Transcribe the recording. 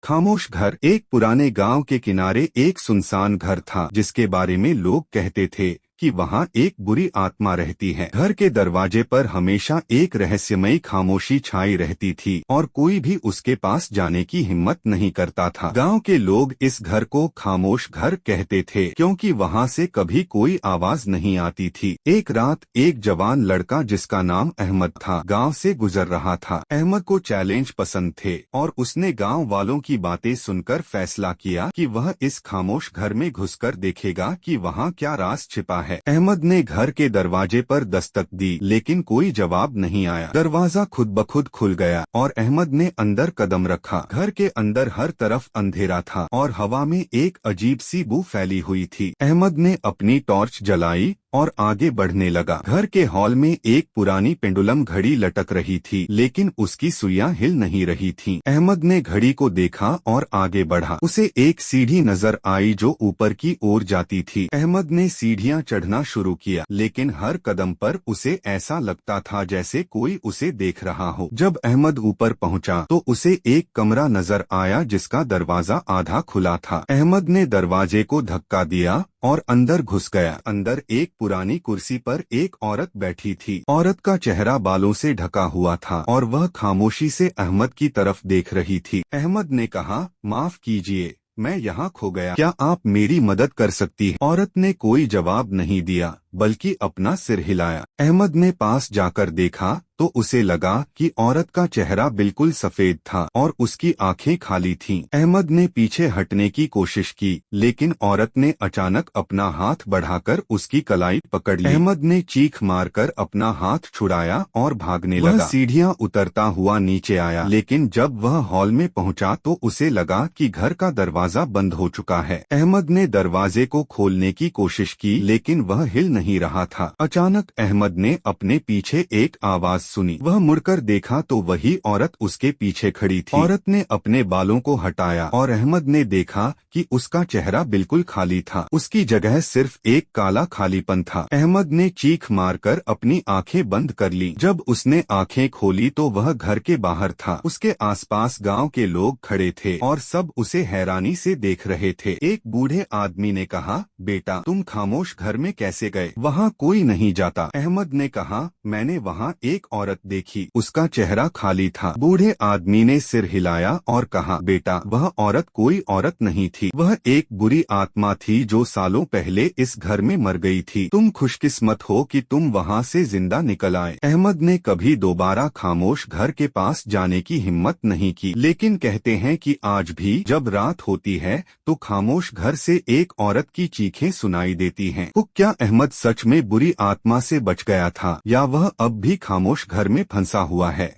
खामोश घर। एक पुराने गांव के किनारे एक सुनसान घर था जिसके बारे में लोग कहते थे कि वहाँ एक बुरी आत्मा रहती है। घर के दरवाजे पर हमेशा एक रहस्यमयी खामोशी छाई रहती थी और कोई भी उसके पास जाने की हिम्मत नहीं करता था। गांव के लोग इस घर को खामोश घर कहते थे क्योंकि वहाँ से कभी कोई आवाज नहीं आती थी। एक रात एक जवान लड़का जिसका नाम अहमद था गांव से गुजर रहा था। अहमद को चैलेंज पसंद थे और उसने गांव वालों की बातें सुनकर फैसला किया कि वह इस खामोश घर में घुसकर देखेगा कि वहाँ क्या राज छिपा है। अहमद ने घर के दरवाजे पर दस्तक दी लेकिन कोई जवाब नहीं आया। दरवाजा खुद ब खुद खुल गया और अहमद ने अंदर कदम रखा। घर के अंदर हर तरफ अंधेरा था और हवा में एक अजीब सी बू फैली हुई थी। अहमद ने अपनी टॉर्च जलाई और आगे बढ़ने लगा। घर के हॉल में एक पुरानी पेंडुलम घड़ी लटक रही थी लेकिन उसकी सुइयां हिल नहीं रही थीं। अहमद ने घड़ी को देखा और आगे बढ़ा। उसे एक सीढ़ी नजर आई जो ऊपर की ओर जाती थी। अहमद ने सीढ़ियां चढ़ना शुरू किया लेकिन हर कदम पर उसे ऐसा लगता था जैसे कोई उसे देख रहा हो। जब अहमद ऊपर पहुंचा तो उसे एक कमरा नजर आया जिसका दरवाजा आधा खुला था। अहमद ने दरवाजे को धक्का दिया और अंदर घुस गया। अंदर एक पुरानी कुर्सी पर एक औरत बैठी थी। औरत का चेहरा बालों से ढका हुआ था और वह खामोशी से अहमद की तरफ देख रही थी। अहमद ने कहा, माफ कीजिए, मैं यहाँ खो गया, क्या आप मेरी मदद कर सकती हैं? औरत ने कोई जवाब नहीं दिया बल्कि अपना सिर हिलाया। अहमद ने पास जाकर देखा तो उसे लगा कि औरत का चेहरा बिल्कुल सफेद था और उसकी आंखें खाली थीं। अहमद ने पीछे हटने की कोशिश की लेकिन औरत ने अचानक अपना हाथ बढ़ाकर उसकी कलाई पकड़ ली। अहमद ने चीख मारकर अपना हाथ छुड़ाया और भागने लगा। वह सीढ़ियां उतरता हुआ नीचे आया लेकिन जब वह हॉल में पहुंचा तो उसे लगा कि घर का दरवाजा बंद हो चुका है। अहमद ने दरवाजे को खोलने की कोशिश की लेकिन वह हिल नहीं रहा था। अचानक अहमद ने अपने पीछे एक आवाज सुनी। वह मुड़कर देखा तो वही औरत उसके पीछे खड़ी थी। औरत ने अपने बालों को हटाया और अहमद ने देखा कि उसका चेहरा बिल्कुल खाली था। उसकी जगह सिर्फ एक काला खालीपन था। अहमद ने चीख मारकर अपनी आंखें बंद कर ली। जब उसने आंखें खोली तो वह घर के बाहर था। उसके आसपास गांव के लोग खड़े थे और सब उसे हैरानी से देख रहे थे। एक बूढ़े आदमी ने कहा, बेटा, तुम खामोश घर में कैसे गए? वहाँ कोई नहीं जाता। अहमद ने कहा, मैंने वहाँ एक औरत देखी, उसका चेहरा खाली था। बूढ़े आदमी ने सिर हिलाया और कहा, बेटा, वह औरत कोई औरत नहीं थी, वह एक बुरी आत्मा थी जो सालों पहले इस घर में मर गई थी। तुम खुशकिस्मत हो कि तुम वहाँ से जिंदा निकल आए। अहमद ने कभी दोबारा खामोश घर के पास जाने की हिम्मत नहीं की लेकिन कहते हैं कि आज भी जब रात होती है तो खामोश घर से एक औरत की चीखें सुनाई देती हैं। तो क्या अहमद सच में बुरी आत्मा से बच गया था या वह अब भी खामोश घर में फंसा हुआ है?